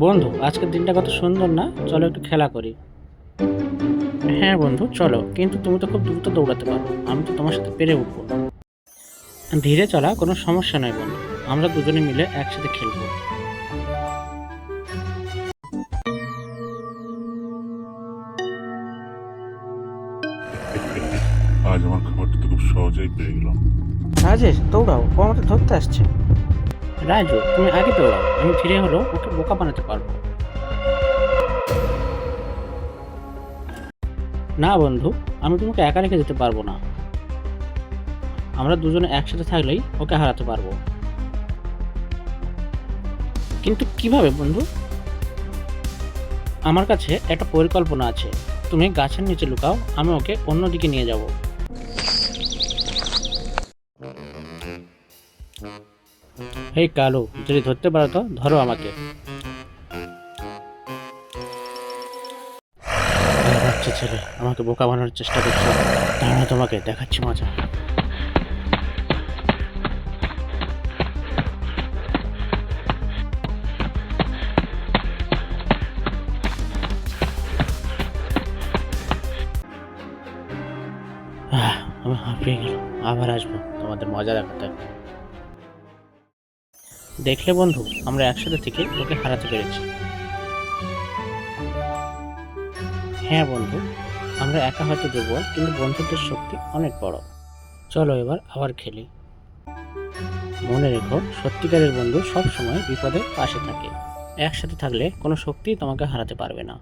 বন্ধু, আজকের দিনটা কত সুন্দর না? চলো একটু খেলা করি। হ্যাঁ বন্ধু, চলো, কিন্তু তুমি তো খুব দ্রুত দৌড়াতে পারো, আমি তো তোমার সাথে পেরে উঠবো না। ধীরে চলা কোনো সমস্যা নয় বন্ধু, আমরা দুজনে মিলে একসাথে খেলবো। আজ আমার খাবারটা তো খুব সহজেই পেয়ে গেলাম। রাজেশ, দৌড়াও, ও আমাকে ধরতে আসছে। রাজু, তুমি আগে দৌড়াও, আমি ধীরে হলেও ওকে বোকা বানাতে পারবো। না বন্ধু, আমি তোমাকে একা রেখে যেতে পারবো না। আমরা দুজনে একসাথে থাকলেই ওকে হারাতে পারবো। কিন্তু কিভাবে বন্ধু? আমার কাছে একটা পরিকল্পনা আছে। তুমি গাছের নিচে লুকাও, আমি ওকে অন্যদিকে নিয়ে যাব। এই কালু, যদি ধরতে পারো তো ধরো আমাকে। এই বাচ্চা ছেলে, আমাকে বোকা বানানোর চেষ্টা করছো। দাঁড়া, তোমাকে দেখাচ্ছি মজা। আমি হাঁপিয়ে গেলাম, আবার আসবো তোমাদের মজা দেখাতে। দেখলে বন্ধু, আমরা একসাথে থেকে ওকে হারাতে পেরেছি। হ্যাঁ বন্ধু, আমরা একা হয়তো দুর্বল, কিন্তু বন্ধুত্বের শক্তি অনেক বড়। চলো এবার আবার খেলি। মনে রেখো, সত্যিকারের বন্ধু সব সময় বিপদে পাশে থাকে। একসাথে থাকলে কোনো শক্তি তোমাকে হারাতে পারবে না।